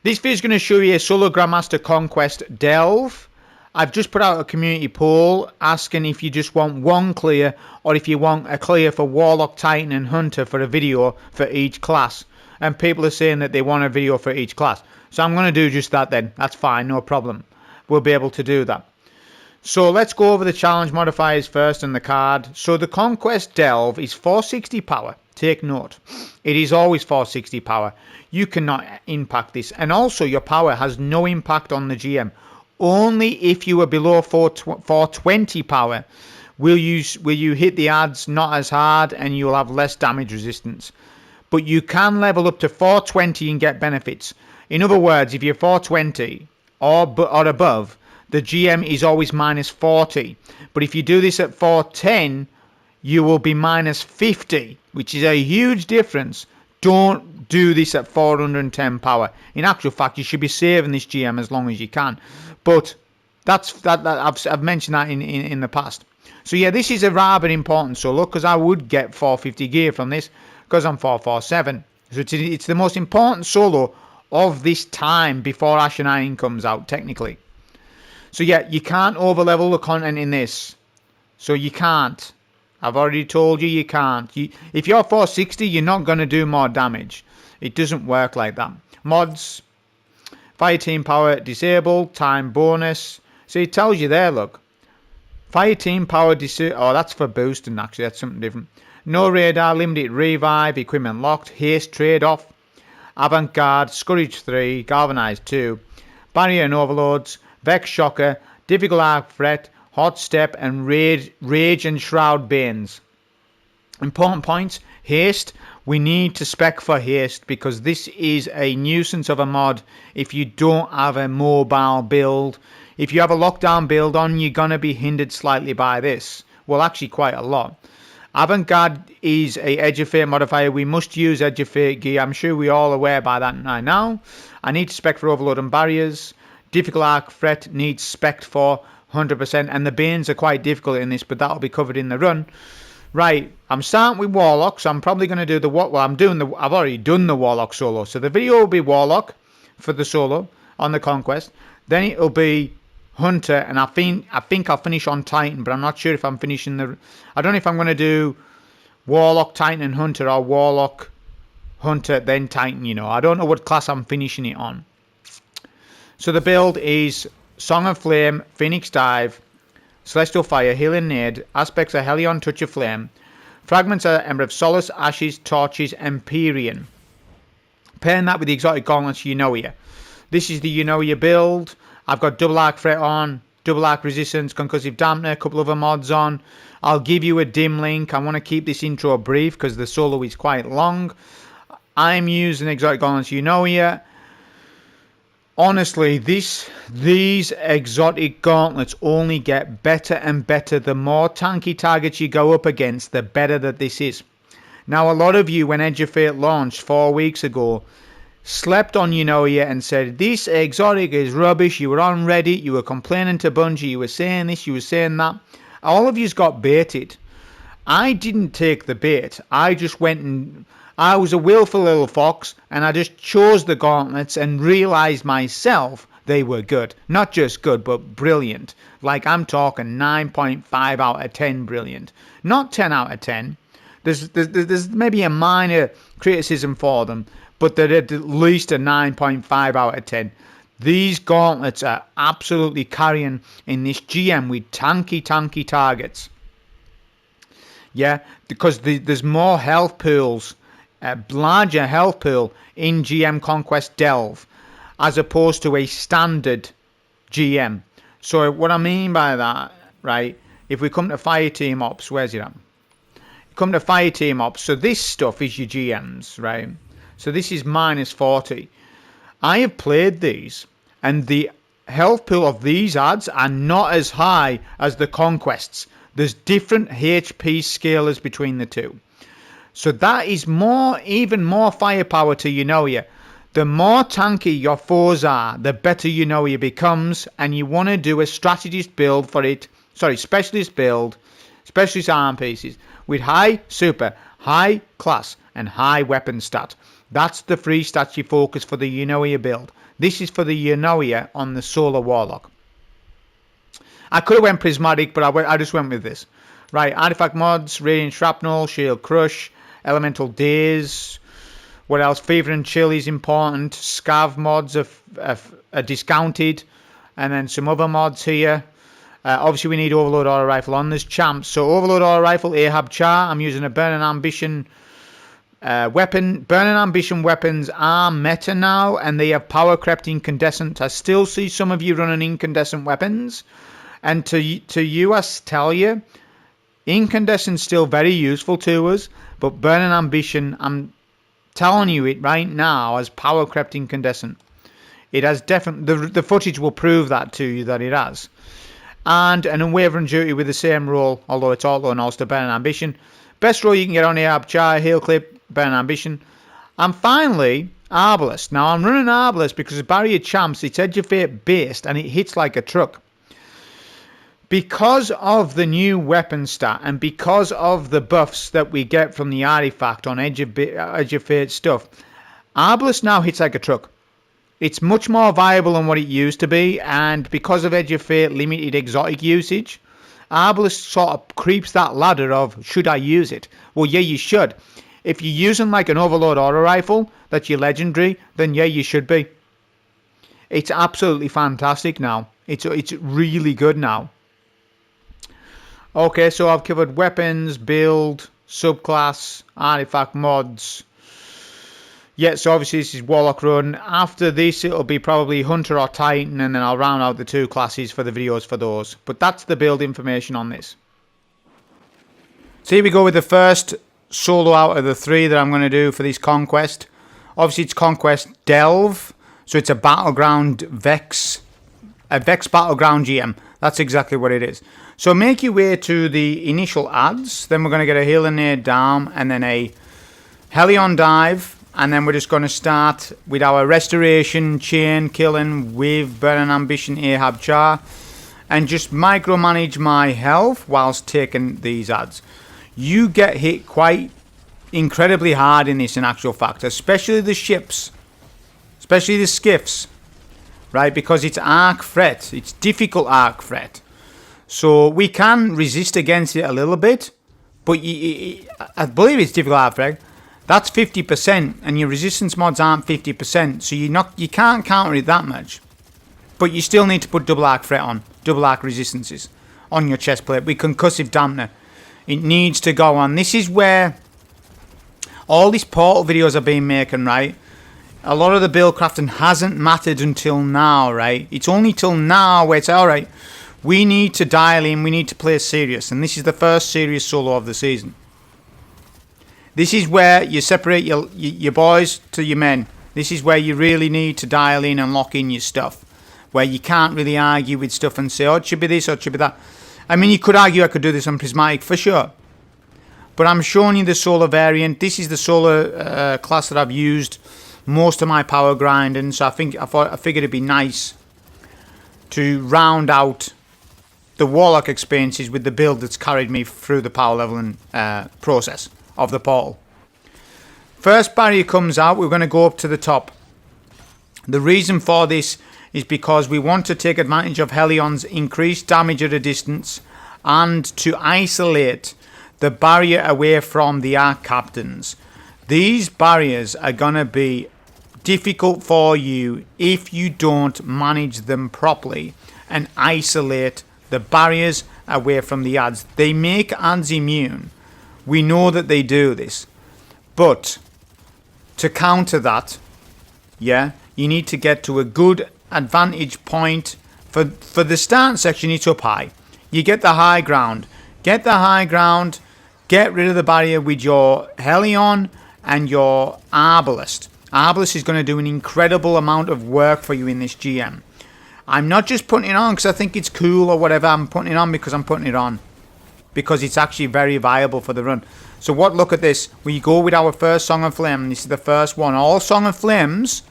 This video is going to show you a solo Grandmaster Conquest delve. I've just put out a community poll asking if you just want one clear or if you want a clear for Warlock, Titan and Hunter for a video for each class. And people are saying that they want a video for each class. So I'm going to do just that then. That's fine, no problem. We'll be able to do that. So let's go over the challenge modifiers first and the card. So the Conquest delve is 460 power. Take note. It is always 460 power. You cannot impact this. And also your power has no impact on the GM. Only if you are below 420 power will you hit the adds not as hard and you'll have less damage resistance. But you can level up to 420 and get benefits. In other words, if you're 420 or above, the GM is always minus 40. But if you do this at 410, you will be minus 50, which is a huge difference. Don't do this at 410 power. In actual fact, you should be saving this GM as long as you can. But I've mentioned that in the past. So yeah, this is a rather important solo because I would get 450 gear from this because I'm 447. So it's the most important solo of this time before Ashen Iron comes out, technically. So yeah, you can't overlevel the content in this. So you can't. I've already told you you can't. If you're 460, you're not going to do more damage. It doesn't work like that. Mods, fire team power disabled, time bonus. So it tells you there, look. Fire team power disabled. Oh, that's for boosting, actually. That's something different. No radar, limited revive, equipment locked, haste trade-off, avant-garde, scourge 3, galvanized 2, barrier and overloads, vex shocker, difficult arc threat, hot step and rage and shroud banes. Important points. Haste. We need to spec for haste because this is a nuisance of a mod if you don't have a mobile build. If you have a lockdown build on, you're going to be hindered slightly by this. Well, actually quite a lot. Avant-garde is a Edge of Fate modifier. We must use Edge of Fate gear. I'm sure we're all aware by that now. I need to spec for overload and barriers. Difficult arc threat needs spec for 100%, and the banes are quite difficult in this, but that'll be covered in the run. Right, I'm starting with Warlock, so I'm probably going to do the I've already done the Warlock solo, so the video will be Warlock for the solo on the Conquest. Then it'll be Hunter, and I think I'll finish on Titan, but I'm not sure if I'm finishing I don't know if I'm going to do Warlock, Titan, and Hunter, or Warlock, Hunter, then Titan. I don't know what class I'm finishing it on. So the build is Song of Flame, Phoenix Dive, Celestial Fire, Healing Nade, Aspects of Helion, Touch of Flame, Fragments of Ember of Solace, Ashes, Torches, Empyrean. Pairing that with the Exotic Gauntlets Eunoia. This is the Eunoia build. I've got double arc threat on, double arc resistance, concussive dampener, a couple of other mods on. I'll give you a dim link. I want to keep this intro brief because the solo is quite long. I'm using Exotic Gauntlets Eunoia. Honestly, these exotic gauntlets only get better and better. The more tanky targets you go up against, the better that this is. Now, a lot of you, when Edge of Fate launched 4 weeks ago, slept on Eunoia and said, this exotic is rubbish. You were on Reddit, you were complaining to Bungie, you were saying this, you were saying that. All of you's got baited. I didn't take the bait. I just went and... I was a willful little fox and I just chose the gauntlets and realized myself they were good. Not just good, but brilliant. Like I'm talking 9.5 out of 10 brilliant. Not 10 out of 10. There's maybe a minor criticism for them, but they're at least a 9.5 out of 10. These gauntlets are absolutely carrying in this GM with tanky targets. Yeah, because there's more health pools. A larger health pool in GM Conquest Delve as opposed to a standard GM. So what I mean by that, right, if we come to Fire Team Ops, where's it at? Come to Fire Team Ops, so this stuff is your GMs, right? So this is minus 40. I have played these and the health pool of these adds are not as high as the Conquests. There's different HP scalars between the two. So that is even more firepower to Eunoia. The more tanky your foes are, the better Eunoia becomes, and you want to do a strategist build for it. Specialist build, specialist arm pieces with high super, high class, and high weapon stat. That's the 3 stats you focus for the Unoia build. This is for the Unoia on the Solar Warlock. I could have went Prismatic, but I just went with this. Right, Artifact mods, Radiant Shrapnel, Shield Crush, Elemental Daze. What else? Fever and Chill is important. Scav mods are discounted. And then some other mods here. Obviously, we need Overload Auto Rifle on. There's champs. So, Overload Auto Rifle, Ahab Char. I'm using a Burning Ambition weapon. Burning Ambition weapons are meta now, and they have power crept incandescent. I still see some of you running incandescent weapons. And to you, I tell you, incandescent's still very useful to us. But Burning Ambition, I'm telling you it right now, as power crept incandescent. It has definitely, the footage will prove that to you that it has. And an Unwavering Duty with the same roll, although it's auto and also Burning Ambition. Best roll you can get on Ahab Char, Heal Clip, Burning Ambition. And finally, Arbalest. Now I'm running Arbalest because it's Barrier Champs, it's Edge of Fate based, and it hits like a truck. Because of the new weapon stat and because of the buffs that we get from the artifact on Edge of Fate stuff, Arbalest now hits like a truck. It's much more viable than what it used to be, and because of Edge of Fate limited exotic usage, Arbalest sort of creeps that ladder of, should I use it? Well, yeah, you should. If you're using like an Overload Auto Rifle that's your legendary, then yeah, you should be. It's absolutely fantastic now. It's really good now. Okay, so I've covered weapons, build, subclass, artifact mods. Yeah, so obviously this is Warlock run. After this, it'll be probably Hunter or Titan, and then I'll round out the 2 classes for the videos for those. But that's the build information on this. So here we go with the first solo out of the 3 that I'm going to do for this Conquest. Obviously it's Conquest Delve, so it's a Battleground Vex. A Vex Battleground GM. That's exactly what it is. So make your way to the initial ads. Then we're going to get a Healing Nade down, and then a Helion Dive. And then we're just going to start with our Restoration Chain Killing with Burning Ambition Ahab Char. And just micromanage my health whilst taking these ads. You get hit quite incredibly hard in this in actual fact. Especially the ships. Especially the skiffs. Right, because it's arc threat. It's difficult arc threat. So we can resist against it a little bit. But I believe it's difficult arc threat. That's 50%, and your resistance mods aren't 50%, so you can't counter it that much. But you still need to put double arc threat on, double arc resistances on your chest plate with concussive dampener. It needs to go on. This is where all these portal videos I've been making, right? A lot of the build crafting hasn't mattered until now, right? It's only till now where it's alright, we need to dial in, we need to play serious, and this is the first serious solo of the season. This is where you separate your boys to your men. This is where you really need to dial in and lock in your stuff. Where you can't really argue with stuff and say, oh, it should be this or it should be that. I mean, you could argue I could do this on Prismatic for sure. But I'm showing you the solar variant. This is the solar class that I've used most of my power grinding. So I figured it'd be nice to round out the Warlock experiences with the build that's carried me through the power leveling process of the portal. First barrier comes out, we're going to go up to the top. The reason for this is because we want to take advantage of Helion's increased damage at a distance and to isolate the barrier away from the arc captains. These barriers are going to be difficult for you if you don't manage them properly and isolate the barriers away from the ads. They make ads immune. We know that they do this. But to counter that, yeah, you need to get to a good advantage point. For the start section, it's up high. You get the high ground. Get the high ground. Get rid of the barrier with your Helion and your Arbalest. Arbalest is going to do an incredible amount of work for you in this GM. I'm not just putting it on because I think it's cool or whatever. I'm putting it on because I'm putting it on. Because it's actually very viable for the run. So look at this. We go with our first Song of Flame. This is the first one. All Song of Flames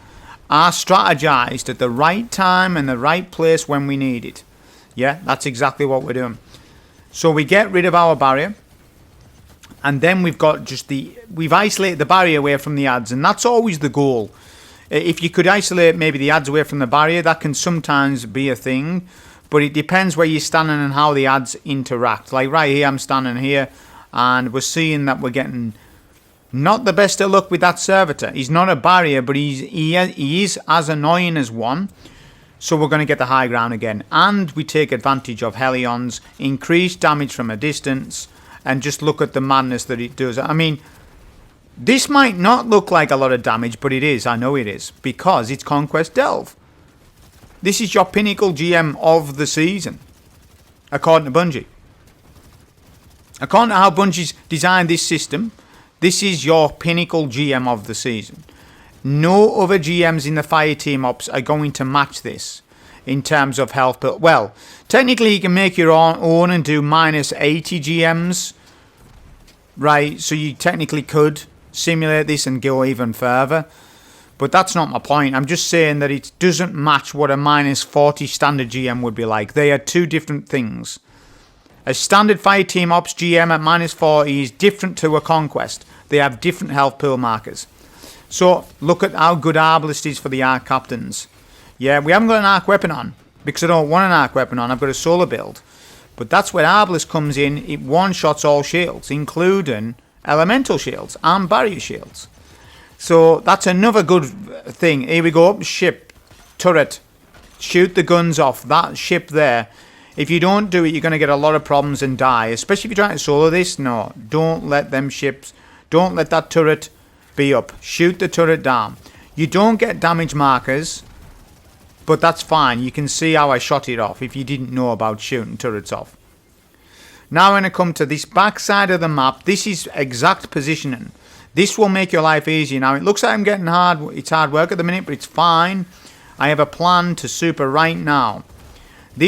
are strategized at the right time and the right place when we need it. Yeah, that's exactly what we're doing. So we get rid of our barrier. And then we've got just we've isolated the barrier away from the ads, and that's always the goal. If you could isolate maybe the ads away from the barrier, that can sometimes be a thing, but it depends where you're standing and how the ads interact. Like right here, I'm standing here, and we're seeing that we're getting not the best of luck with that servitor. He's not a barrier, but he is as annoying as one. So we're going to get the high ground again, and we take advantage of Helion's increased damage from a distance. And just look at the madness that it does. I mean, this might not look like a lot of damage, but it is. I know it is. Because it's Conquest Delve. This is your pinnacle GM of the season. According to Bungie. According to how Bungie's designed this system, this is your pinnacle GM of the season. No other GMs in the fire team ops are going to match this. In terms of health, but well, technically you can make your own and do minus 80 GMs, right? So you technically could simulate this and go even further, but that's not my point. I'm just saying that it doesn't match what a minus 40 standard GM would be like. They are two different things. A standard fire team ops GM at minus 40 is different to a Conquest. They have different health pool markers. So look at how good Arbalist is for the Arc Captains. Yeah, we haven't got an arc weapon on, because I don't want an arc weapon on. I've got a solar build. But that's where Arbalist comes in. It one-shots all shields, including elemental shields and barrier shields. So that's another good thing. Here we go. Ship, turret, shoot the guns off. That ship there. If you don't do it, you're going to get a lot of problems and die. Especially if you're trying to solo this. No, don't let them ships. Don't let that turret be up. Shoot the turret down. You don't get damage markers. But that's fine. You can see how I shot it off if you didn't know about shooting turrets off. Now when I come to this back side of the map, this is exact positioning. This will make your life easier. Now it looks like I'm getting hard. It's hard work at the minute, but it's fine. I have a plan to super right now.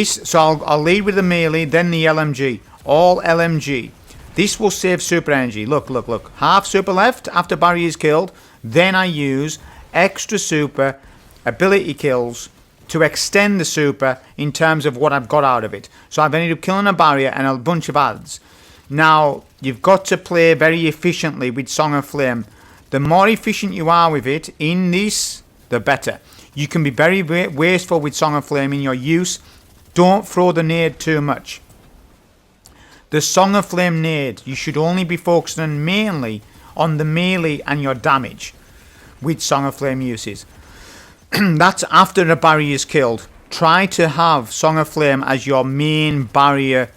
So I'll lead with the melee, then the LMG. All LMG. This will save super energy. Look. Half super left after barrier is killed. Then I use extra super ability kills to extend the super in terms of what I've got out of it. So I've ended up killing a barrier and a bunch of ads. Now, you've got to play very efficiently with Song of Flame. The more efficient you are with it in this, the better. You can be very wasteful with Song of Flame in your use. Don't throw the nade too much. The Song of Flame nade, you should only be focusing mainly on the melee and your damage with Song of Flame uses. That's after a barrier is killed. Try to have Song of Flame as your main barrier.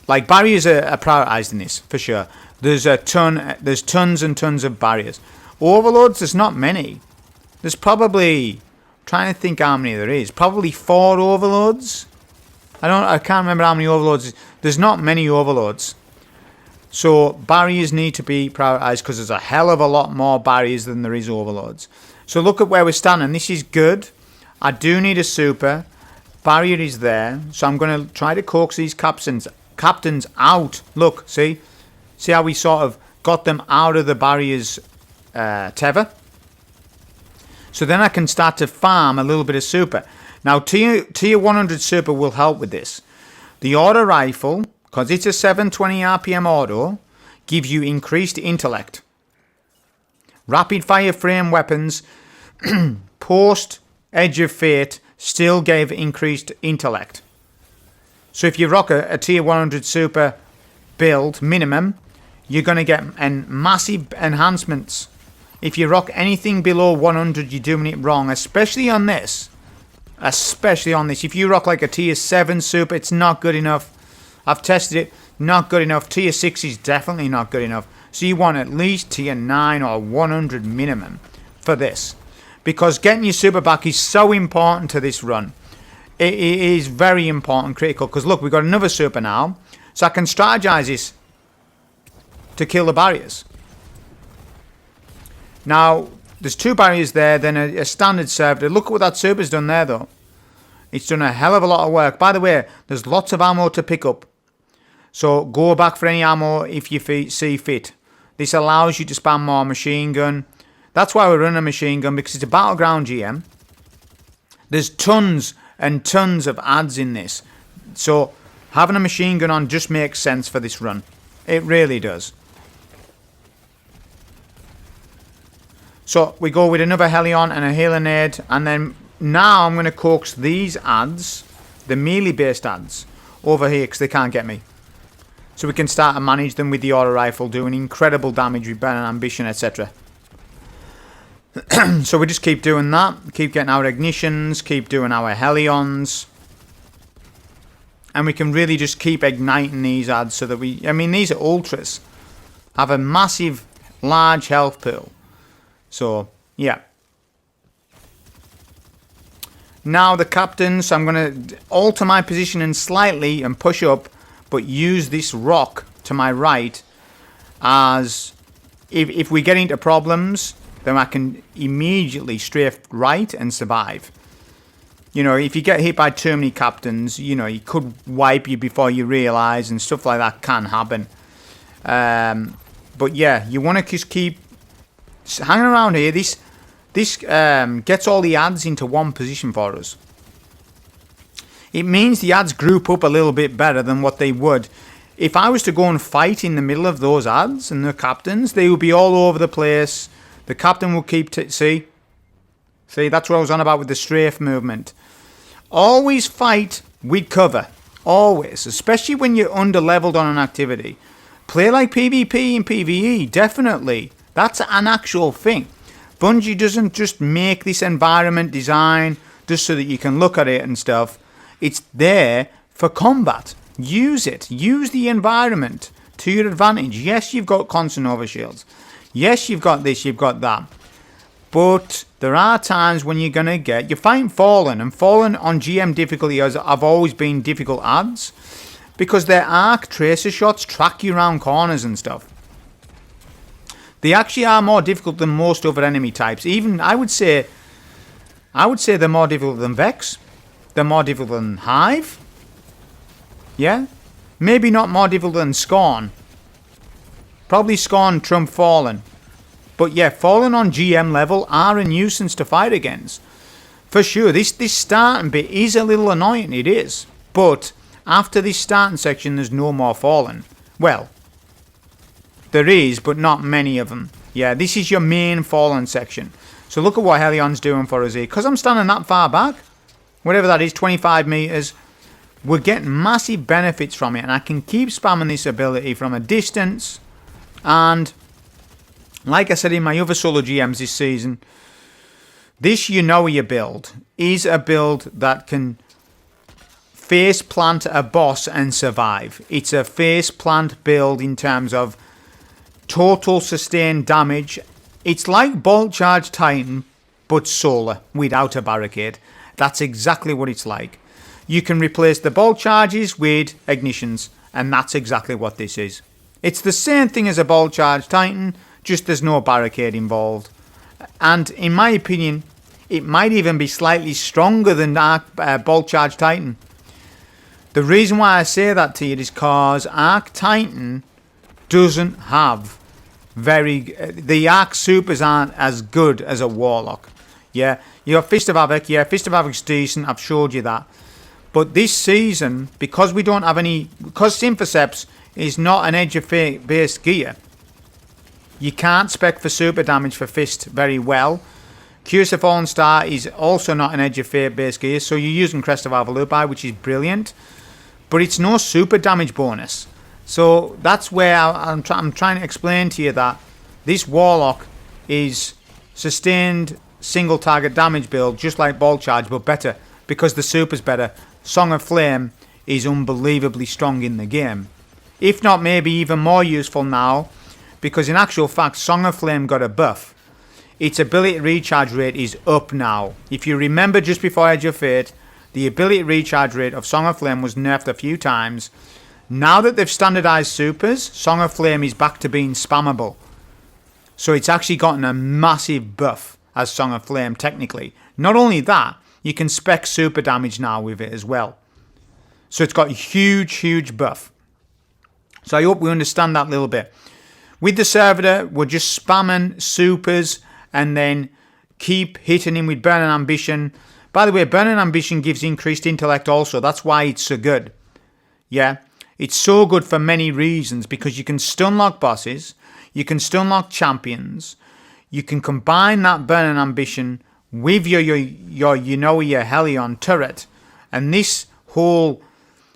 Like, barriers are prioritized in this, for sure. There's tons and tons of barriers. Overloads, there's not many. There's probably, trying to think how many there is. Probably 4 overloads. I can't remember how many overloads. There's not many overloads. So barriers need to be prioritized because there's a hell of a lot more barriers than there is overloads. So look at where we're standing. This is good. I do need a super. Barrier is there. So I'm going to try to coax these captains out. Look, see? See how we sort of got them out of the barrier's tether? So then I can start to farm a little bit of super. Now, tier 100 super will help with this. The auto rifle, because it's a 720 RPM auto, gives you increased intellect. Rapid fire frame weapons post Edge of Fate still gave increased intellect. So if you rock a tier 100 super build minimum, you're going to get massive enhancements. If you rock anything below 100, you're doing it wrong, especially on this. If you rock like a tier 7 super, it's not good enough. I've tested it, not good enough. Tier 6 is definitely not good enough. So you want at least tier 9 or 100 minimum for this. Because getting your super back is so important to this run. It is very important, critical. Because look, we've got another super now. So I can strategize this to kill the barriers. Now, there's 2 barriers there, then a standard servitor. Look at what that super's done there, though. It's done a hell of a lot of work. By the way, there's lots of ammo to pick up. So go back for any ammo if you see fit. This allows you to spam more machine gun. That's why we're running a machine gun, because it's a battleground GM. There's tons and tons of ads in this. So having a machine gun on just makes sense for this run. It really does. So we go with another Helion and a Helenade, and then now I'm going to coax these ads, the melee based ads, over here because they can't get me. So we can start to manage them with the auto rifle, doing incredible damage with Burning Ambition, etc. So we just keep doing that, keep getting our ignitions, keep doing our Helions. And we can really just keep igniting these ads so that we... I mean, these are ultras. Have a massive, large health pool. So, yeah. Now the captains, I'm going to alter my positioning slightly and push up, but use this rock to my right as... If we get into problems, then I can immediately strafe right and survive. You know, if you get hit by too many captains, you know, he could wipe you before you realise, and stuff like that can happen. But yeah, you want to just keep hanging around here. This gets all the ads into one position for us. It means the ads group up a little bit better than what they would. If I was to go and fight in the middle of those ads and the captains, they would be all over the place. The captain will keep... See, that's what I was on about with the strafe movement. Always fight with cover. Always. Especially when you're under-leveled on an activity. Play like PvP and PvE. Definitely. That's an actual thing. Bungie doesn't just make this environment design just so that you can look at it and stuff. It's there for combat. Use it. Use the environment to your advantage. Yes, you've got constant overshields. Yes, you've got this, you've got that. But there are times when you're going to get... You find Fallen, and Fallen on GM difficulty have always been difficult ads because their arc tracer shots track you around corners and stuff. They actually are more difficult than most other enemy types. Even, I would say they're more difficult than Vex. They're more difficult than Hive. Yeah? Maybe not more difficult than Scorn. Probably Scorn trump Fallen. But yeah, Fallen on GM level are a nuisance to fight against. For sure, this starting bit is a little annoying, it is. But after this starting section, there's no more Fallen. Well, there is, but not many of them. Yeah, this is your main Fallen section. So look at what Helion's doing for us here. Because I'm standing that far back, whatever that is, 25 meters, we're getting massive benefits from it. And I can keep spamming this ability from a distance. And like I said in my other solo GMs this season, this you know your build is a build that can face plant a boss and survive. It's a face plant build in terms of total sustained damage. It's like Bolt Charge Titan, but solar without a barricade. That's exactly what it's like. You can replace the bolt charges with ignitions, and that's exactly what this is. It's the same thing as a Bolt Charge Titan, just there's no barricade involved. And in my opinion, it might even be slightly stronger than Bolt Charge Titan. The reason why I say that to you is because Arc Titan doesn't have the Arc Supers aren't as good as a Warlock. Yeah, you have Fist of Havoc. Yeah, Fist of Havoc's decent. I've showed you that. But this season, because we don't have any, because Synthoceps is not an Edge of Fate based gear, you can't spec for super damage for Fist very well. Curse of Fallen Star is also not an Edge of Fate based gear, so you're using Crest of Avalupai, which is brilliant, but it's no super damage bonus. So that's where I'm trying to explain to you that this Warlock is sustained single target damage build, just like Bolt Charge, but better, because the super's better. Song of Flame is unbelievably strong in the game. If not, maybe even more useful now, because in actual fact, Song of Flame got a buff. Its ability recharge rate is up now. If you remember just before Edge of Fate, the ability recharge rate of Song of Flame was nerfed a few times. Now that they've standardized supers, Song of Flame is back to being spammable. So it's actually gotten a massive buff as Song of Flame technically. Not only that, you can spec super damage now with it as well. So it's got a huge buff. So I hope we understand that a little bit. With the Servitor, we're just spamming supers and then keep hitting him with Burning Ambition. By the way, Burning Ambition gives increased intellect also. That's why it's so good. Yeah. It's so good for many reasons because you can stun lock bosses, you can stun lock champions, you can combine that burning ambition with your Helion turret, and this whole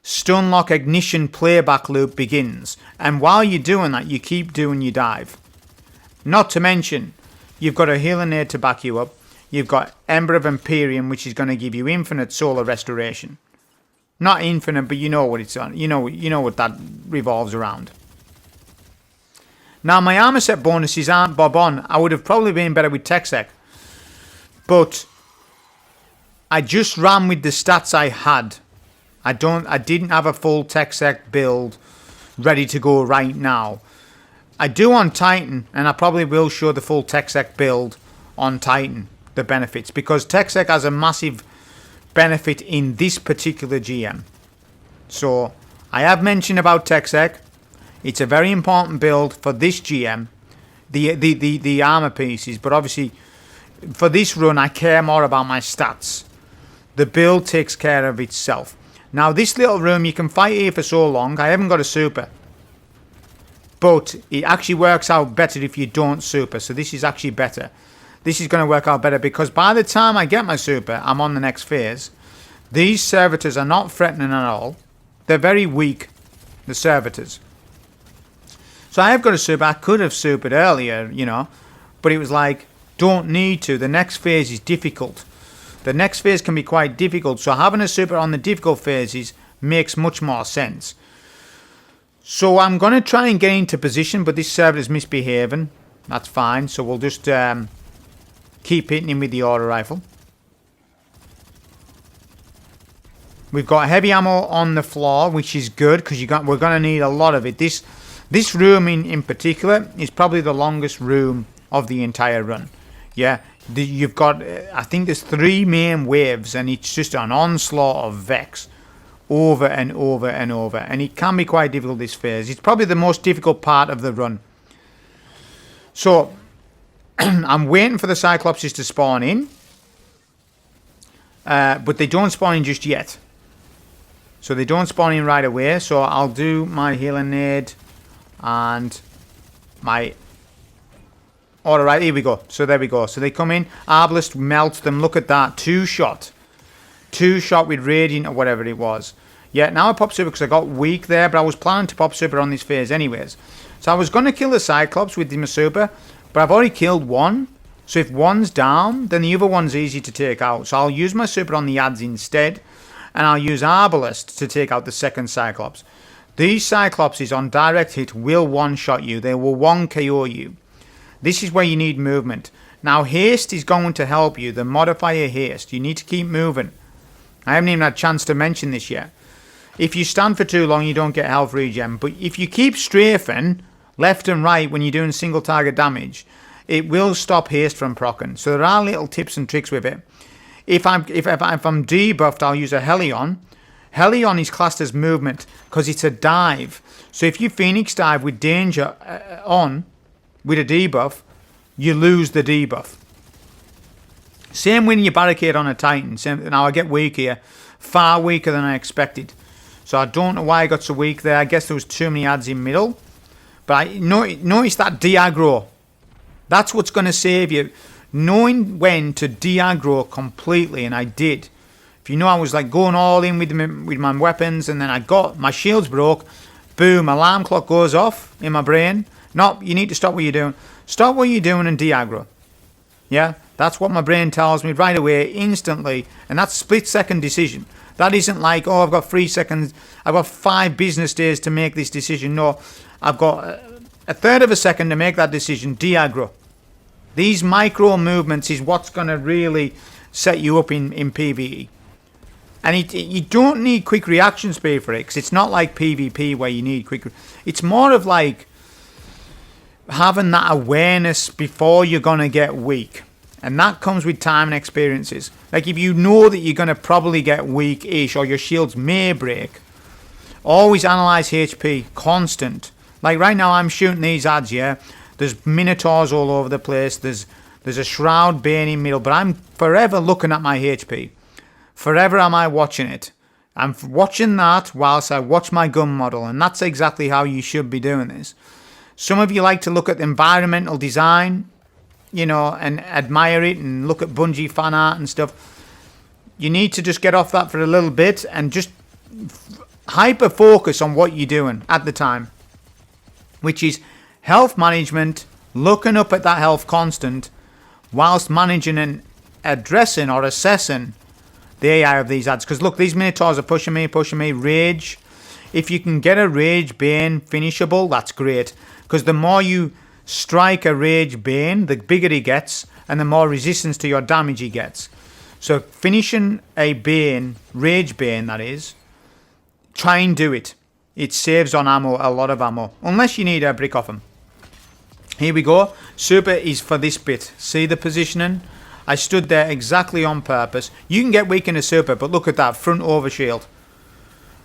stun lock ignition playback loop begins. And while you're doing that, you keep doing your dive. Not to mention, you've got a healing aid to back you up. You've got Ember of Empyrean, which is going to give you infinite solar restoration. Not infinite, but you know what it's on. You know what that revolves around. Now, my armor set bonuses aren't bob on. I would have probably been better with TechSec. But I just ran with the stats I had. I didn't have a full TechSec build ready to go right now. I do on Titan, and I probably will show the full TechSec build on Titan, the benefits, because TechSec has a massive benefit in this particular GM. So I have mentioned about TechSec. It's a very important build for this GM, the armor pieces, but obviously for this run I care more about my stats. The build takes care of itself. Now this little room, you can fight here for so long. I haven't got a super, but it actually works out better if you don't super, so this is actually better. This is going to work out better because by the time I get my super, I'm on the next phase. These servitors are not threatening at all. They're very weak, the servitors. So I have got a super. I could have supered earlier, but it was like, don't need to. The next phase is difficult. The next phase can be quite difficult, so having a super on the difficult phases makes much more sense. So I'm going to try and get into position, but this servitor's misbehaving. That's fine, so we'll just keep hitting him with the auto rifle. We've got heavy ammo on the floor, which is good because we're going to need a lot of it. This room in particular is probably the longest room of the entire run. Yeah, you've got, I think there's 3 main waves, and it's just an onslaught of Vex over and over and over. And it can be quite difficult this phase. It's probably the most difficult part of the run. So I'm waiting for the Cyclopses to spawn in. But they don't spawn in just yet. So they don't spawn in right away. So I'll do my healing aid and my... Alright, here we go. So there we go. So they come in. Arbalest melts them. Look at that. 2-shot. 2-shot with Radiant or whatever it was. Yeah, now I pop super because I got weak there. But I was planning to pop super on this phase anyways. So I was going to kill the Cyclops with my super. But I've already killed one. So if one's down, then the other one's easy to take out. So I'll use my super on the ads instead. And I'll use Arbalest to take out the second Cyclops. These Cyclopses on direct hit will one-shot you. They will 1-KO you. This is where you need movement. Now haste is going to help you. The modifier haste. You need to keep moving. I haven't even had a chance to mention this yet. If you stand for too long, you don't get health regen. But if you keep strafing left and right when you're doing single target damage, it will stop haste from proccing. So there are little tips and tricks with it. If I'm debuffed, I'll use a Helion. Helion is classed as movement because it's a dive. So if you Phoenix dive with danger on with a debuff, you lose the debuff. Same when you barricade on a Titan. Now I get weak here, far weaker than I expected. So I don't know why I got so weak there. I guess there was too many ads in middle. But I notice that de-aggro. That's what's going to save you. Knowing when to de-aggro completely, and I did. If you know, I was like going all in with my weapons, and then I got my shields broke. Boom, alarm clock goes off in my brain. No, you need to stop what you're doing. Stop what you're doing and de-aggro. Yeah, that's what my brain tells me right away, instantly, and that's split-second decision. That isn't like, oh, I've got 3 seconds, I've got 5 business days to make this decision. No, I've got a third of a second to make that decision. De-aggro. These micro movements is what's going to really set you up in PvE. And you don't need quick reaction speed for it, because it's not like PvP where you need quick. It's more of like having that awareness before you're going to get weak. And that comes with time and experiences. Like if you know that you're going to probably get weak-ish or your shields may break, always analyze HP, constant. Like right now I'm shooting these ads, yeah. There's Minotaurs all over the place. There's a Shroud Bane in middle, but I'm forever looking at my HP. Forever am I watching it. I'm watching that whilst I watch my gun model, and that's exactly how you should be doing this. Some of you like to look at the environmental design, you know, and admire it and look at Bungie fan art and stuff. You need to just get off that for a little bit and just hyper focus on what you're doing at the time, which is health management, looking up at that health constant whilst managing and addressing or assessing the AI of these ads. Because look, these Minotaurs are pushing me, rage. If you can get a Rage Bane finishable, that's great. Because the more you strike a Rage Bane, the bigger he gets, and the more resistance to your damage he gets. So finishing a Bane, Rage Bane that is, try and do it. It saves on ammo, a lot of ammo. Unless you need a brick off him. Here we go. Super is for this bit. See the positioning? I stood there exactly on purpose. You can get weak in a super, but look at that front overshield.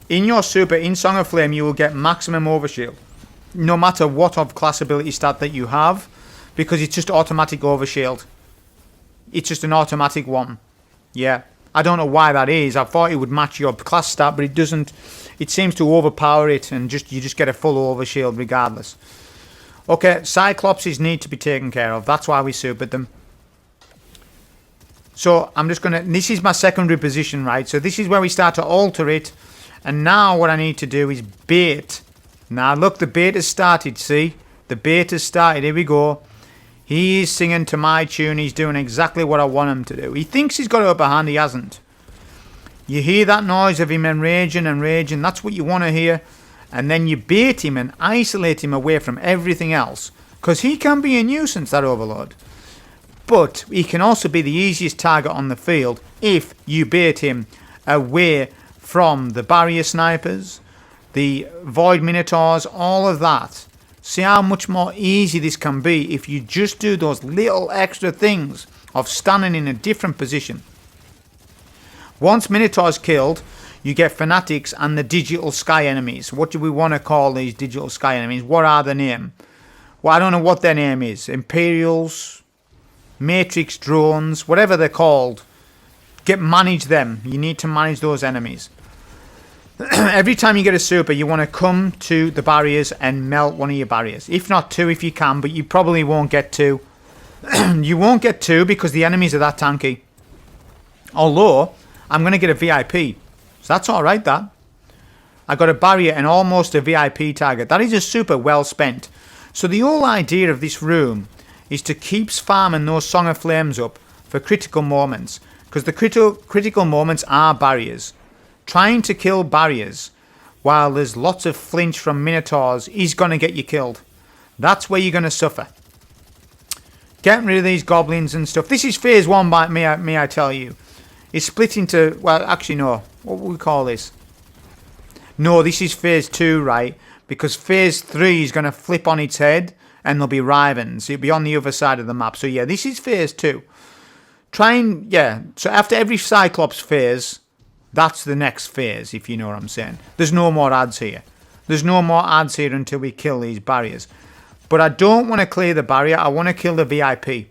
In your super, in Song of Flame, you will get maximum overshield, no matter what of class ability stat that you have, because it's just automatic overshield. It's just an automatic one. Yeah, I don't know why that is. I thought it would match your class stat, but it doesn't. It seems to overpower it, and you just get a full overshield regardless. Okay, Cyclopses need to be taken care of. That's why we supered them. So I'm just gonna. This is my secondary position, right? So this is where we start to alter it. And now what I need to do is bait. Now look, the bait has started. See, the bait has started. Here we go. He's singing to my tune. He's doing exactly what I want him to do. He thinks he's got an upper hand. He hasn't. You hear that noise of him enraging and raging. That's what you want to hear. And then you bait him and isolate him away from everything else. Because he can be a nuisance, that Overlord. But he can also be the easiest target on the field if you bait him away from the barrier snipers, the void minotaurs, all of that. See how much more easy this can be if you just do those little extra things of standing in a different position. Once Minotaur's killed, you get Fanatics and the Digital Sky enemies. What do we want to call these Digital Sky enemies? What are their name? Well, I don't know what their name is. Imperials, Matrix drones, whatever they're called. Manage them. You need to manage those enemies. Every time you get a super, you want to come to the barriers and melt one of your barriers. If not two, if you can, but you probably won't get two. You won't get two because the enemies are that tanky. Although, I'm going to get a VIP. So that's alright, that. I got a barrier and almost a VIP target. That is a super well spent. So the whole idea of this room is to keep farming those Song of Flames up for critical moments. Because the critical moments are barriers. Trying to kill barriers while there's lots of flinch from Minotaurs is going to get you killed. That's where you're going to suffer. Getting rid of these goblins and stuff. This is phase 1, may I tell you. It's split into, well, actually no. What would we call this? No, this is phase 2, right? Because phase 3 is going to flip on its head and there'll be Rivens. It'll be on the other side of the map. So yeah, this is phase 2. So after every Cyclops phase, that's the next phase, if you know what I'm saying. There's no more ads here. There's no more ads here until we kill these barriers. But I don't want to clear the barrier. I want to kill the VIP.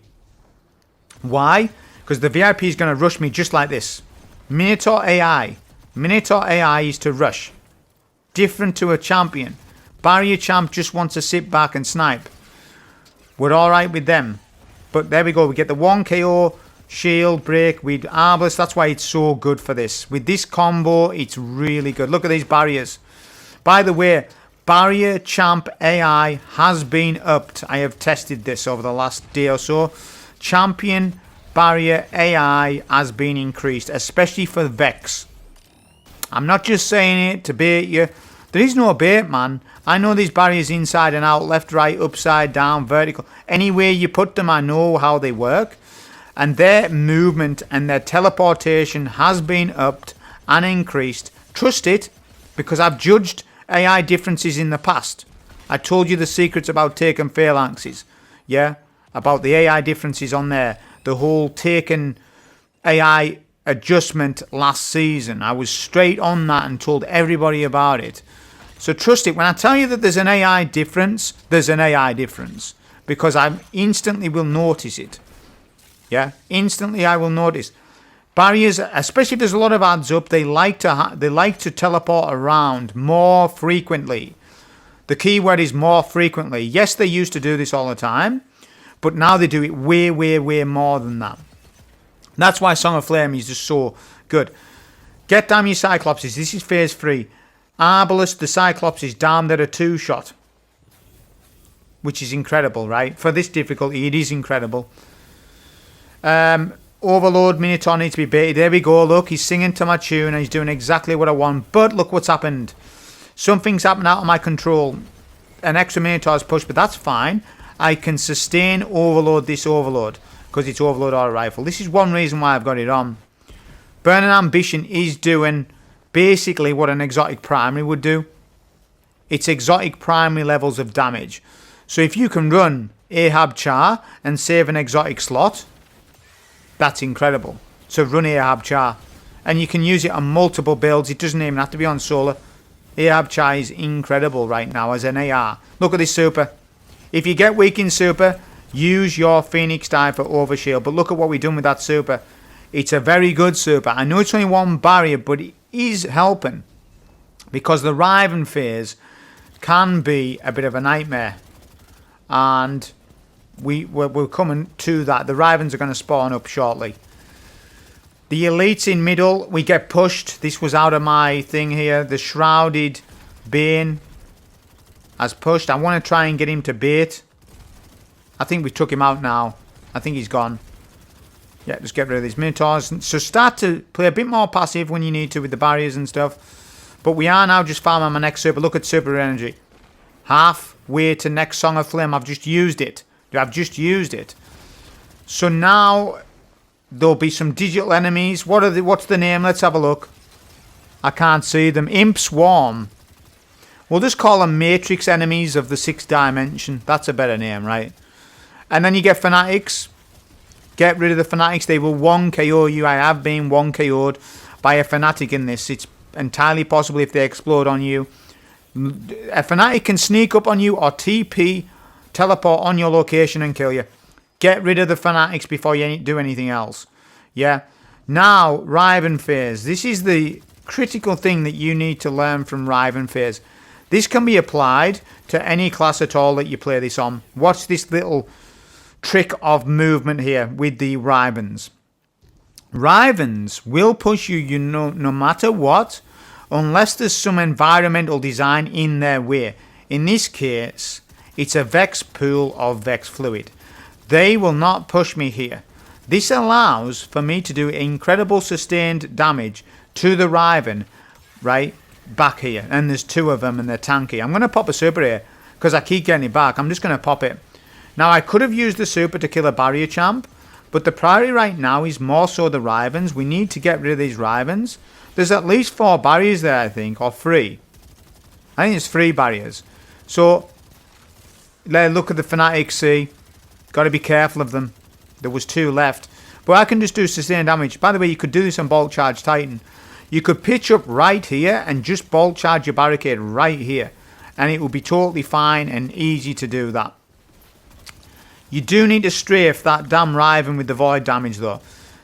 Why? Because the VIP is going to rush me just like this. Minotaur AI. Minotaur AI is to rush. Different to a champion. Barrier champ just wants to sit back and snipe. We're alright with them. But there we go. We get the 1 KO. Shield break with Arbalest. That's why it's so good for this. With this combo, it's really good. Look at these barriers. By the way, barrier champ AI has been upped. I have tested this over the last day or so. Champion barrier AI has been increased, especially for Vex. I'm not just saying it to bait you. There is no bait, man. I know these barriers inside and out, left, right, upside down, vertical. Anywhere you put them, I know how they work. And their movement and their teleportation has been upped and increased. Trust it, because I've judged AI differences in the past. I told you the secrets about Taken phalanxes. Yeah? About the AI differences on there. The whole Taken AI adjustment last season. I was straight on that and told everybody about it. So trust it. When I tell you that there's an AI difference, there's an AI difference. Because I instantly will notice it. Yeah, instantly I will notice. Barriers, especially if there's a lot of ads up, they like to teleport around more frequently. The key word is more frequently. Yes, they used to do this all the time, but now they do it way, way, way more than that. That's why Song of Flame is just so good. Get down your Cyclopses. This is phase 3. Arbalest, the Cyclops is down there a 2-shot. Which is incredible, right? For this difficulty, it is incredible. Overload Minotaur needs to be baited. There we go. Look, he's singing to my tune and he's doing exactly what I want. But look what's happened. Something's happened out of my control. An extra Minotaur's pushed, but that's fine. I can sustain Overload this Overload because it's Overload Auto Rifle. This is one reason why I've got it on. Burning Ambition is doing basically what an exotic primary would do. It's exotic primary levels of damage. So if you can run Ahab Char and save an exotic slot, that's incredible. So run Ahab Char. And you can use it on multiple builds. It doesn't even have to be on solar. Ahab Char is incredible right now as an AR. Look at this super. If you get weak in super, use your Phoenix Die for overshield. But look at what we've done with that super. It's a very good super. I know it's only one barrier, but it is helping. Because the Riven phase can be a bit of a nightmare. And we're coming to that. The Rivens are going to spawn up shortly. The elites in middle, we get pushed. This was out of my thing here. The Shrouded Bane has pushed. I want to try and get him to bait. I think we took him out now. I think he's gone. Yeah, just get rid of these Minotaurs. So start to play a bit more passive when you need to with the barriers and stuff. But we are now just farming my next super. Look at super energy. Halfway to next Song of Flame. I've just used it. So now there'll be some digital enemies. What's the name? Let's have a look. I can't see them. Imp Swarm. We'll just call them Matrix enemies of the 6th dimension. That's a better name, right? And then you get Fanatics. Get rid of the Fanatics. They will 1-KO you. I have been 1-KO'd by a Fanatic in this. It's entirely possible if they explode on you. A Fanatic can sneak up on you or TP, teleport on your location and kill you. Get rid of the Fanatics before you do anything else. Yeah. Now, Riven phase. This is the critical thing that you need to learn from Riven phase. This can be applied to any class at all that you play this on. Watch this little trick of movement here with the Rivens. Rivens will push you, no matter what, unless there's some environmental design in their way. In this case, it's a Vex pool of Vex fluid. They will not push me here. This allows for me to do incredible sustained damage to the Riven, right, back here. And there's 2 of them and they're tanky. I'm going to pop a super here because I keep getting it back. I'm just going to pop it. Now, I could have used the super to kill a barrier champ, but the priority right now is more so the Rivens. We need to get rid of these Rivens. There's at least 4 barriers there, I think, or 3. I think it's 3 barriers. So, let's look at the Fanatics, see. Got to be careful of them. There was 2 left. But I can just do sustained damage. By the way, you could do this on Bolt Charge Titan. You could pitch up right here and just Bolt Charge your barricade right here. And it will be totally fine and easy to do that. You do need to strafe that damn Riven with the void damage though.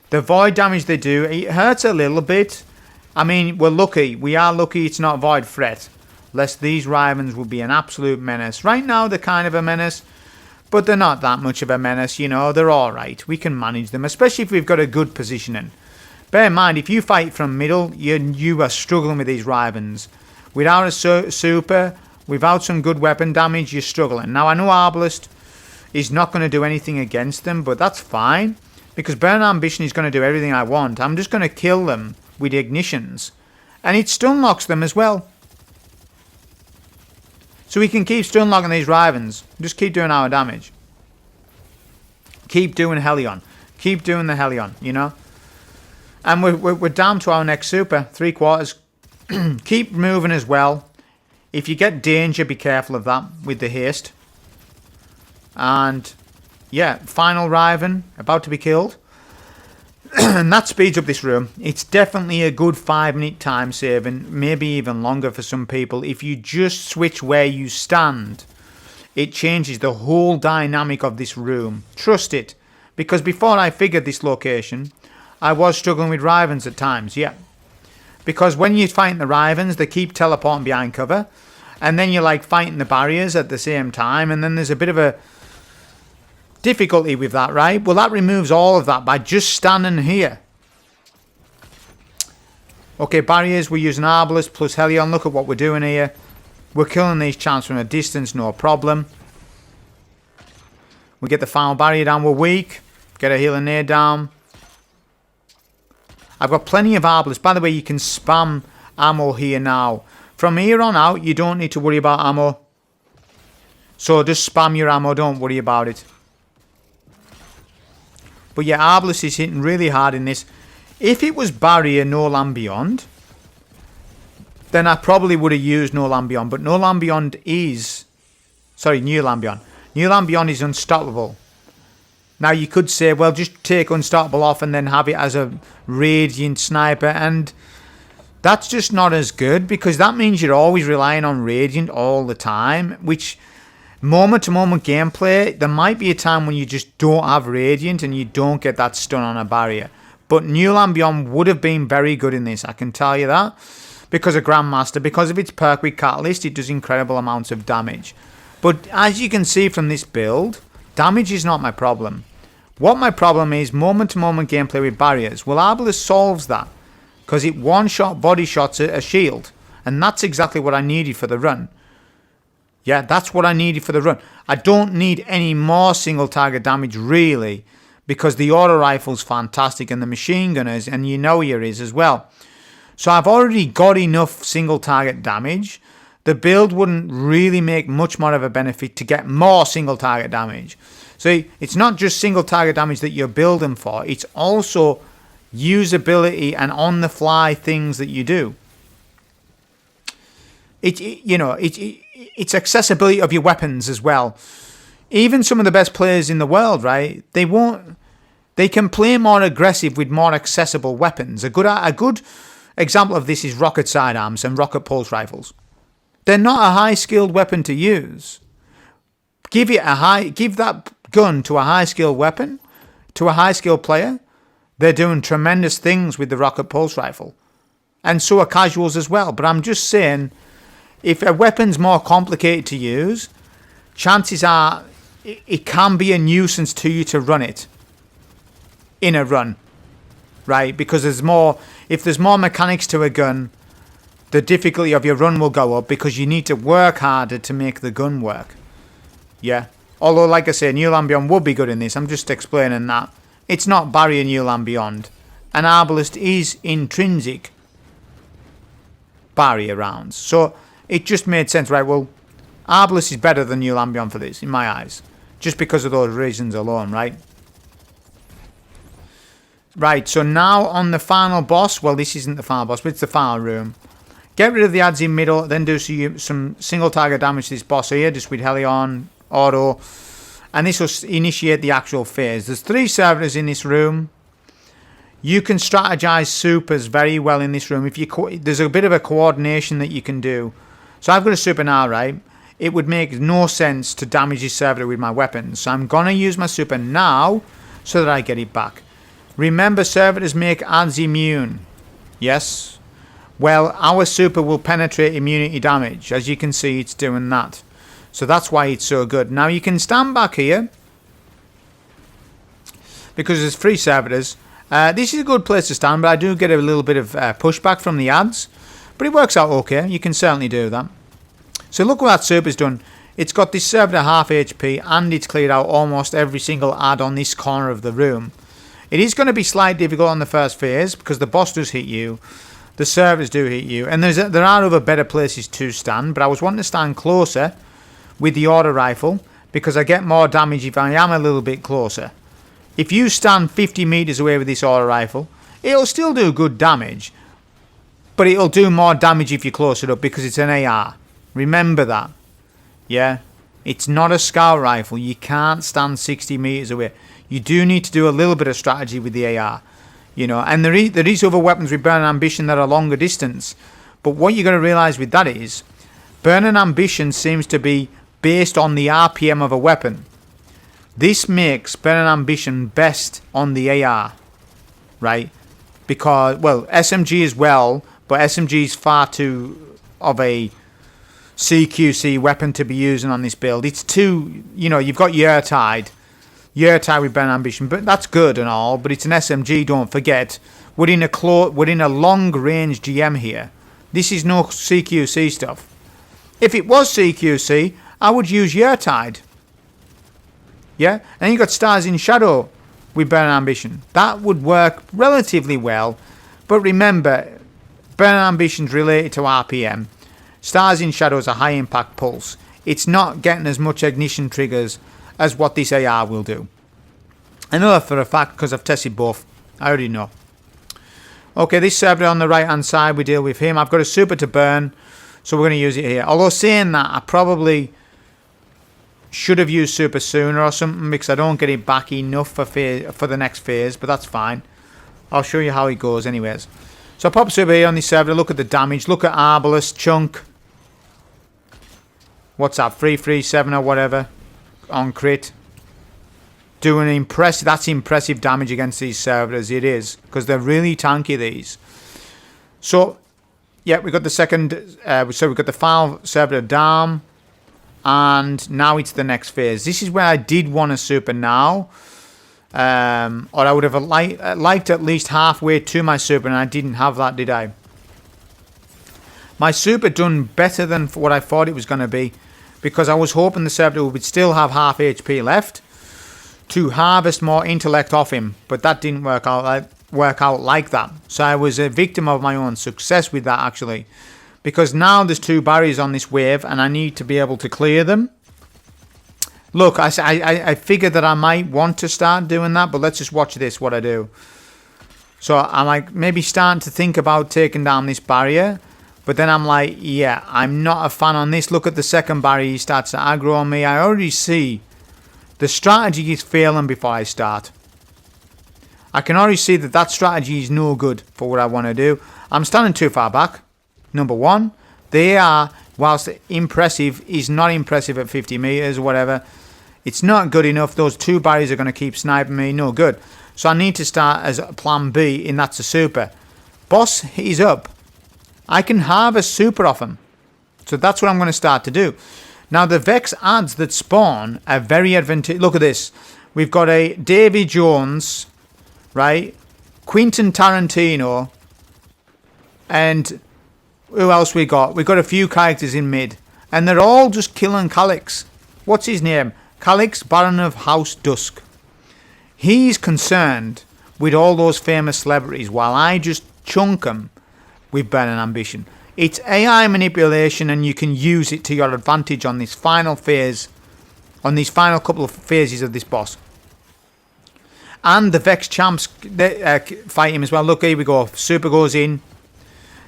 The void damage they do, it hurts a little bit. I mean, we're lucky. We are lucky it's not void threat. Lest these Rivens would be an absolute menace. Right now they're kind of a menace. But they're not that much of a menace, you know. They're alright. We can manage them. Especially if we've got a good positioning. Bear in mind, if you fight from middle, you are struggling with these Rivens. Without a super, without some good weapon damage, you're struggling. Now, I know Arbalest is not going to do anything against them, but that's fine. Because Burn Ambition is going to do everything I want. I'm just going to kill them with ignitions. And it stun locks them as well. So we can keep stun locking these Rivens. Just keep doing our damage. Keep doing Helion. Keep doing the Helion, you know. And we're down to our next super. 3/4. Keep moving as well. If you get danger, be careful of that with the haste. And yeah, final Riven about to be killed. And that speeds up this room. It's definitely a good 5-minute time saving, maybe even longer for some people. If you just switch where you stand, it changes the whole dynamic of this room. Trust it. Because before I figured this location, I was struggling with Rivens at times, yeah. Because when you're fighting the Rivens, they keep teleporting behind cover. And then you're like fighting the barriers at the same time. And then there's a bit of a difficulty with that, right? Well, that removes all of that by just standing here. Okay, barriers, we're using Arbalest plus Helion. Look at what we're doing here. We're killing these champs from a distance, no problem. We get the final barrier down, we're weak. Get a healing nade down. I've got plenty of Arbalest. By the way, you can spam ammo here now. From here on out, you don't need to worry about ammo. So just spam your ammo, don't worry about it. But yeah, Arbalest is hitting really hard in this. If it was barrier, no land beyond, then I probably would have used no land beyond. But no land beyond is... Sorry, new land beyond. New land beyond is unstoppable. Now you could say, well, just take unstoppable off and then have it as a radiant sniper. And that's just not as good, because that means you're always relying on radiant all the time. Which, moment to moment gameplay, there might be a time when you just don't have radiant and you don't get that stun on a barrier. But New Land Beyond would have been very good in this, I can tell you that. Because of Grandmaster, because of its perk with Catalyst, it does incredible amounts of damage. But as you can see from this build, damage is not my problem. What my problem is, moment-to-moment gameplay with barriers. Well, Arbalest solves that, because it one-shot body shots a shield. And that's exactly what I needed for the run. Yeah, that's what I needed for the run. I don't need any more single target damage, really, because the auto rifle's fantastic and the machine gun is, and you know here is as well. So I've already got enough single target damage. The build wouldn't really make much more of a benefit to get more single target damage. So it's not just single target damage that you're building for, it's also usability and on the fly things that you do. It's accessibility of your weapons as well. Even some of the best players in the world, right? They can play more aggressive with more accessible weapons. A good example of this is rocket sidearms and rocket pulse rifles. They're not a high skilled weapon to use. Give that gun to a high skilled weapon, to a high skilled player. They're doing tremendous things with the rocket pulse rifle. And so are casuals as well. But I'm just saying, if a weapon's more complicated to use, chances are it can be a nuisance to you to run it in a run, right? Because if there's more mechanics to a gun, the difficulty of your run will go up because you need to work harder to make the gun work. Yeah. Although, like I say, New Land Beyond would be good in this. I'm just explaining that. It's not barrier New Land Beyond. And Arbalest is intrinsic barrier rounds. So it just made sense, right? Well, Arbalest is better than New Land Beyond for this, in my eyes. Just because of those reasons alone, right? Right, so now on the final boss. Well, this isn't the final boss, but it's the final room. Get rid of the ads in middle, then do some single target damage to this boss here, just with Helion, auto. And this will initiate the actual phase. There's 3 servitors in this room. You can strategize supers very well in this room. There's a bit of a coordination that you can do. So I've got a super now, right? It would make no sense to damage this servitor with my weapons. So I'm going to use my super now so that I get it back. Remember, servitors make ads immune. Yes? Well, our super will penetrate immunity damage. As you can see, it's doing that. So that's why it's so good. Now you can stand back here, because there's 3 servitors. This is a good place to stand, but I do get a little bit of pushback from the ads. But it works out okay. You can certainly do that. So look what that super's done. It's got this servitor half HP, and it's cleared out almost every single ad on this corner of the room. It is going to be slightly difficult on the first phase, because the boss does hit you. The servers do hit you. And there are other better places to stand, but I was wanting to stand closer with the auto rifle, because I get more damage if I am a little bit closer. If you stand 50 meters away with this auto rifle, it'll still do good damage, but it'll do more damage if you're closer up, because it's an AR. Remember that. Yeah? It's not a scout rifle. You can't stand 60 meters away. You do need to do a little bit of strategy with the AR. You know, and there is other weapons with Burning Ambition that are longer distance. But what you're going to realise with that is, Burning Ambition seems to be based on the RPM of a weapon. This makes Burning Ambition best on the AR. right? Because, well, SMG as well, but SMG is far too of a CQC weapon to be using on this build. It's too, you know, you've got Yertide with Burn Ambition, but that's good and all, but it's an SMG, don't forget. We're in a long range GM here. This is no CQC stuff. If it was CQC, I would use Yertide. Yeah? And you got Stars in Shadow with Burn Ambition. That would work relatively well, but remember, Burn Ambition's related to RPM. Stars in Shadow is a high impact pulse. It's not getting as much ignition triggers as what this AR will do. I know that for a fact because I've tested both. I already know. Okay, this server on the right hand side, we deal with him. I've got a super to burn, so we're going to use it here. Although saying that, I probably should have used super sooner or something because I don't get it back enough for the next phase, but that's fine. I'll show you how it goes anyways. So I pop super here on this server, look at the damage, look at Arbalest, Chunk. What's that, 337 or whatever on crit. Doing impressive, that's impressive damage against these servers, it is, because they're really tanky, these. So, yeah, we got the second, so we got the final server down, and now it's the next phase. This is where I did want a super now, or I would have liked at least halfway to my super, and I didn't have that, did I? My super done better than what I thought it was going to be, because I was hoping the server would still have half HP left to harvest more intellect off him, but that didn't work out like that. So I was a victim of my own success with that, actually, because now there's 2 barriers on this wave and I need to be able to clear them. Look, I figured that I might want to start doing that, but let's just watch this, what I do. So I'm like maybe starting to think about taking down this barrier, but then I'm like, yeah, I'm not a fan on this. Look at the second barrier, he starts to aggro on me. I already see the strategy is failing before I start. I can already see that strategy is no good for what I want to do. I'm standing too far back. Number one, they are, whilst impressive, is not impressive at 50 meters or whatever. It's not good enough. Those 2 barriers are going to keep sniping me. No good. So I need to start as a plan B, and that's a super. Boss, he's up. I can harvest super off him. So that's what I'm going to start to do. Now, the Vex ads that spawn are very advantageous. Look at this. We've got a Davy Jones, right? Quentin Tarantino. And who else we got? We've got a few characters in mid. And they're all just killing Calix. What's his name? Calix, Baron of House Dusk. He's concerned with all those famous celebrities while I just chunk them with Burning Ambition. It's AI manipulation and you can use it to your advantage on this final phase, on these final couple of phases of this boss. And the Vex champs fight him as well. Look, here we go. Super goes in.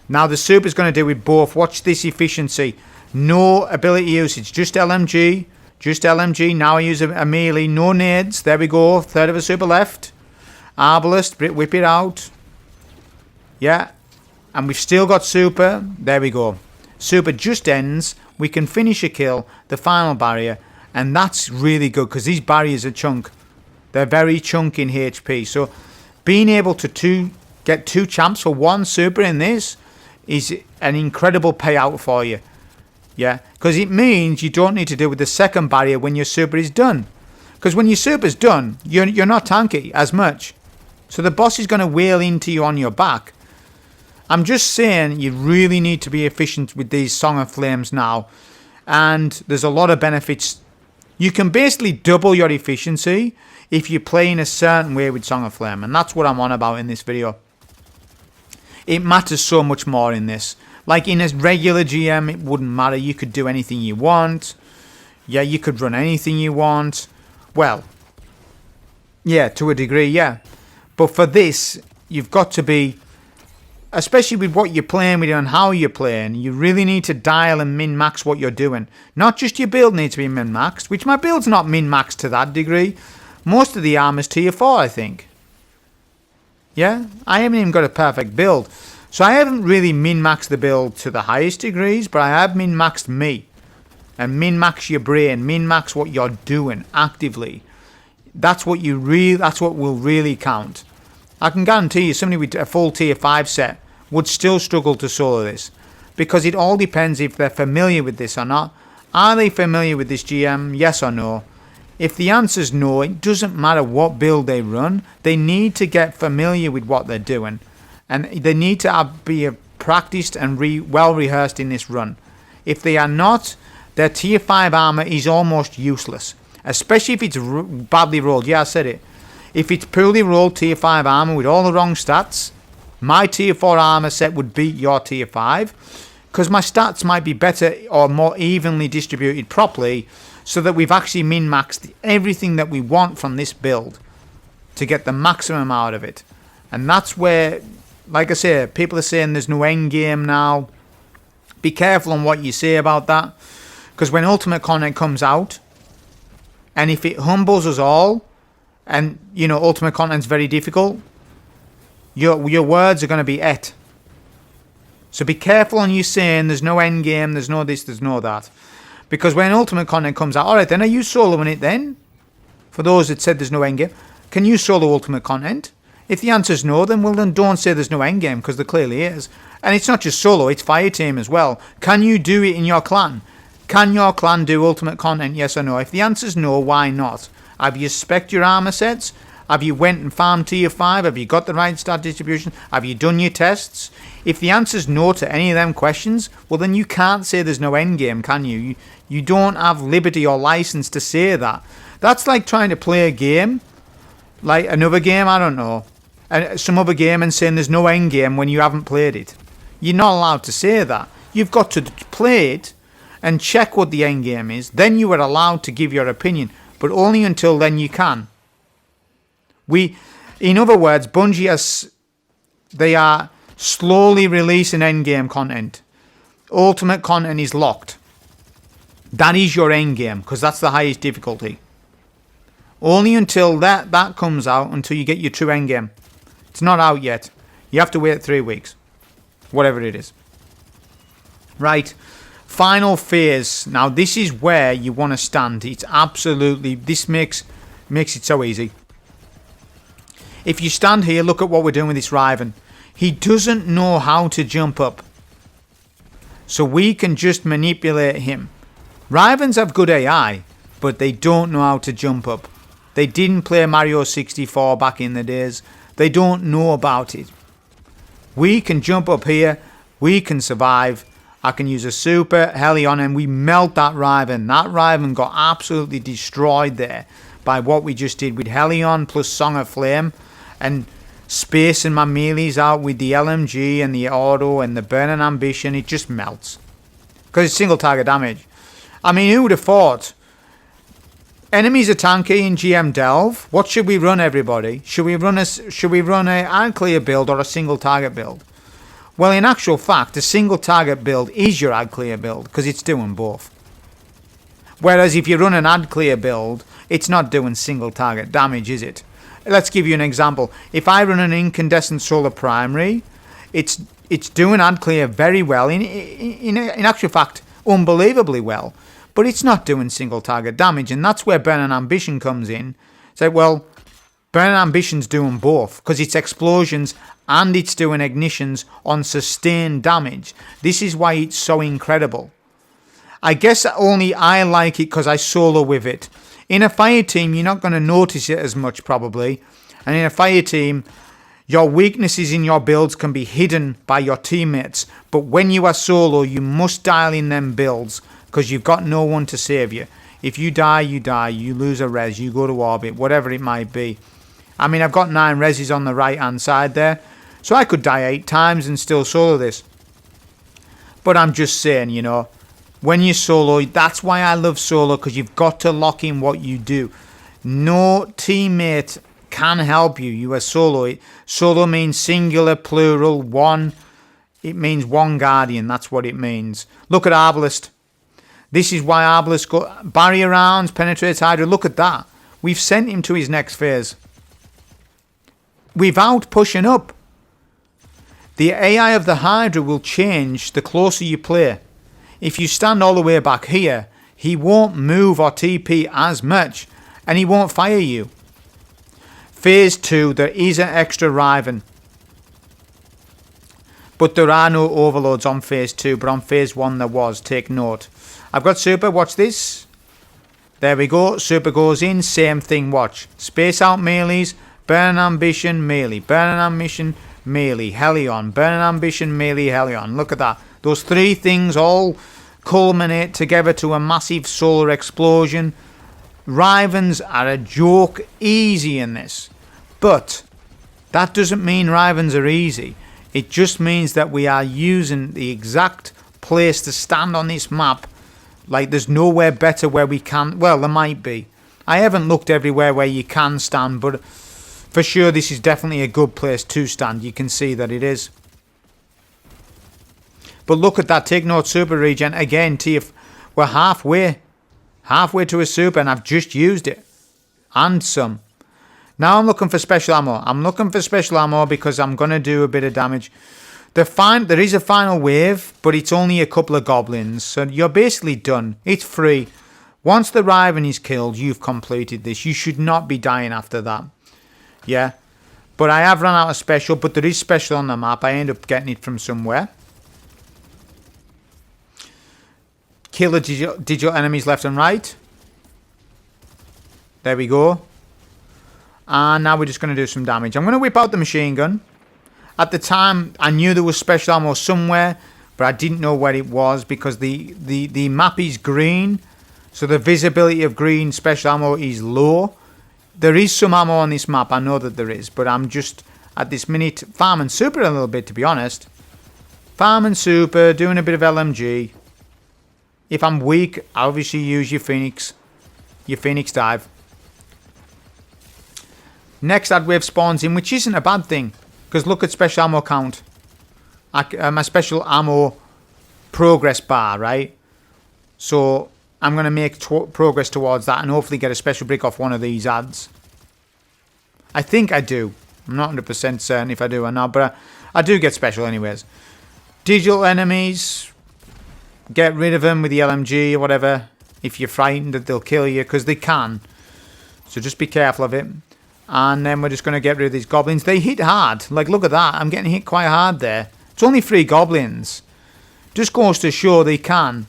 Now the super's going to do with both. Watch this efficiency. No ability usage. Just LMG. Just LMG. Now I use a melee. No nades. There we go. Third of a super left. Arbalest. Whip it out. Yeah. And we've still got super. There we go. Super just ends. We can finish a kill. The final barrier. And that's really good because these barriers are chunk. They're very chunk in HP. So being able to get 2 champs for 1 super in this is an incredible payout for you. Yeah. Because it means you don't need to deal with the second barrier when your super is done. Because when your super's done, you're not tanky as much. So the boss is going to wail into you on your back. I'm just saying you really need to be efficient with these Song of Flames now. And there's a lot of benefits. You can basically double your efficiency if you play in a certain way with Song of Flame. And that's what I'm on about in this video. It matters so much more in this. Like in a regular GM, it wouldn't matter. You could do anything you want. Yeah, you could run anything you want. Well, yeah, to a degree, yeah. But for this, you've got to be, especially with what you're playing with and how you're playing, you really need to dial and min-max what you're doing. Not just your build needs to be min-maxed, which my build's not min-maxed to that degree. Most of the armor's tier 4, I think. Yeah, I haven't even got a perfect build. So I haven't really min-maxed the build to the highest degrees, but I have min-maxed me. And min-max your brain, min-max what you're doing actively. That's what will really count. I can guarantee you somebody with a full tier 5 set would still struggle to solo this. Because it all depends if they're familiar with this or not. Are they familiar with this GM? Yes or no? If the answer is no, it doesn't matter what build they run. They need to get familiar with what they're doing. And they need to be practiced and well rehearsed in this run. If they are not, their tier 5 armor is almost useless. Especially if it's badly rolled. Yeah, I said it. If it's poorly rolled tier 5 armor with all the wrong stats, my tier 4 armor set would beat your tier 5. Because my stats might be better or more evenly distributed properly, so that we've actually min-maxed everything that we want from this build to get the maximum out of it. And that's where, like I say, people are saying there's no end game now. Be careful on what you say about that, because when ultimate content comes out, and if it humbles us all, and you know ultimate content's very difficult, your words are going to be et. So be careful on you saying there's no end game, there's no this, there's no that. Because when ultimate content comes out, alright then, are you soloing it then? For those that said there's no end game, can you solo ultimate content? If the answer is no, then well then don't say there's no end game, because there clearly is. And it's not just solo, it's fire team as well. Can you do it in your clan? Can your clan do ultimate content, yes or no? If the answer is no, why not? Have you spec'd your armor sets? Have you went and farmed tier 5? Have you got the right stat distribution? Have you done your tests? If the answer is no to any of them questions, well then you can't say there's no end game, can you? You don't have liberty or license to say that. That's like trying to play a game, like another game, I don't know, some other game, and saying there's no end game when you haven't played it. You're not allowed to say that. You've got to play it and check what the end game is. Then you are allowed to give your opinion, but only until then you can. In other words, Bungie they are slowly releasing endgame content. Ultimate content is locked. That is your endgame, because that's the highest difficulty. Only until that comes out, until you get your true endgame. It's not out yet. You have to wait 3 weeks. Whatever it is. Right. Final phase. Now this is where you want to stand. It's absolutely, this makes it so easy. If you stand here, look at what we're doing with this Riven. He doesn't know how to jump up. So we can just manipulate him. Rivens have good AI, but they don't know how to jump up. They didn't play Mario 64 back in the days. They don't know about it. We can jump up here. We can survive. I can use a super Helion and we melt that Riven. That Riven got absolutely destroyed there by what we just did with Helion plus Song of Flame. And spacing my melees out with the LMG and the auto and the burning ambition, it just melts. Because it's single target damage. I mean, who would have thought? Enemies are tanky in GM Delve. What should we run, everybody? Should we run a ad clear build or a single target build? Well, in actual fact, a single target build is your ad clear build, because it's doing both. Whereas if you run an ad clear build, it's not doing single target damage, is it? Let's give you an example. If I run an incandescent solar primary, it's doing ad clear very well. In actual fact, unbelievably well. But it's not doing single target damage, and that's where Burning Ambition comes in. So, well, Burning Ambition's doing both, because it's explosions and it's doing ignitions on sustained damage. This is why it's so incredible. I guess only I like it because I solo with it. In a fire team, you're not going to notice it as much, probably. And in a fire team, your weaknesses in your builds can be hidden by your teammates. But when you are solo, you must dial in them builds, because you've got no one to save you. If you die, you die. You lose a res, you go to orbit, whatever it might be. I mean, I've got 9 reses on the right-hand side there. So I could die 8 times and still solo this. But I'm just saying, you know, when you solo, that's why I love solo, because you've got to lock in what you do. No teammate can help you. You are solo. Solo means singular, plural, one. It means one guardian. That's what it means. Look at Arbalest. This is why Arbalest got barrier rounds, penetrates Hydra. Look at that. We've sent him to his next phase. Without pushing up. The AI of the Hydra will change the closer you play. If you stand all the way back here, he won't move or TP as much, and he won't fire you. Phase 2, there is an extra Riven. But there are no overloads on Phase 2, but on Phase 1 there was. Take note. I've got Super, watch this. There we go, Super goes in, same thing, watch. Space out melees, Burning Ambition, melee. Burning Ambition, melee. Hellion. Burning Ambition, melee, Hellion. Look at that. Those three things all culminate together to a massive solar explosion. Rivens are a joke easy in this. But that doesn't mean Rivens are easy. It just means that we are using the exact place to stand on this map. Like there's nowhere better where we can. Well, there might be. I haven't looked everywhere where you can stand, but for sure this is definitely a good place to stand. You can see that it is. But look at that. Take note, Super regen again. We're halfway to a Super, and I've just used it. And some. Now I'm looking for special ammo. I'm looking for special ammo because I'm going to do a bit of damage. There is a final wave, but it's only a couple of goblins. So you're basically done. It's free. Once the Riven is killed, you've completed this. You should not be dying after that. Yeah. But I have run out of special, but there is special on the map. I end up getting it from somewhere. Kill the digital enemies left and right. There we go. And now we're just going to do some damage. I'm going to whip out the machine gun. At the time, I knew there was special ammo somewhere, but I didn't know where it was because the map is green. So the visibility of green special ammo is low. There is some ammo on this map, I know that there is, but I'm just at this minute farming Super a little bit, to be honest. Farming Super, doing a bit of LMG. If I'm weak, I obviously use your Phoenix dive. Next that wave spawns in, which isn't a bad thing. Because look at special ammo count. My special ammo progress bar, right? So I'm going to make progress towards that and hopefully get a special brick off one of these ads. I think I do. I'm not 100% certain if I do or not, but I do get special anyways. Digital enemies. Get rid of them with the LMG or whatever. If you're frightened that they'll kill you, because they can. So just be careful of it. And then we're just going to get rid of these goblins. They hit hard. Like, look at that. I'm getting hit quite hard there. It's only 3 goblins. Just goes to show they can.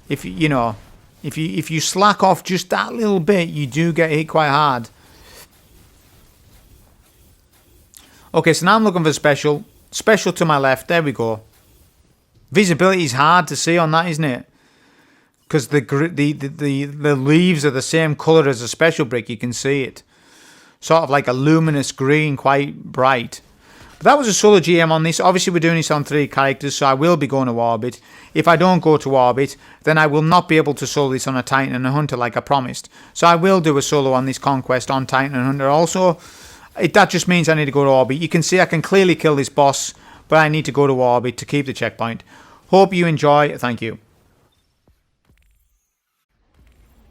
If you slack off just that little bit, you do get hit quite hard. Okay, so now I'm looking for special. Special to my left. There we go. Visibility is hard to see on that, isn't it? Because the leaves are the same colour as a special brick. You can see it. Sort of like a luminous green, quite bright. But that was a solo GM on this. Obviously, we're doing this on 3 characters, so I will be going to Orbit. If I don't go to Orbit, then I will not be able to solo this on a Titan and a Hunter like I promised. So I will do a solo on this Conquest on Titan and Hunter. Also, that just means I need to go to Orbit. You can see I can clearly kill this boss, but I need to go to Orbit to keep the checkpoint. Hope you enjoy. Thank you.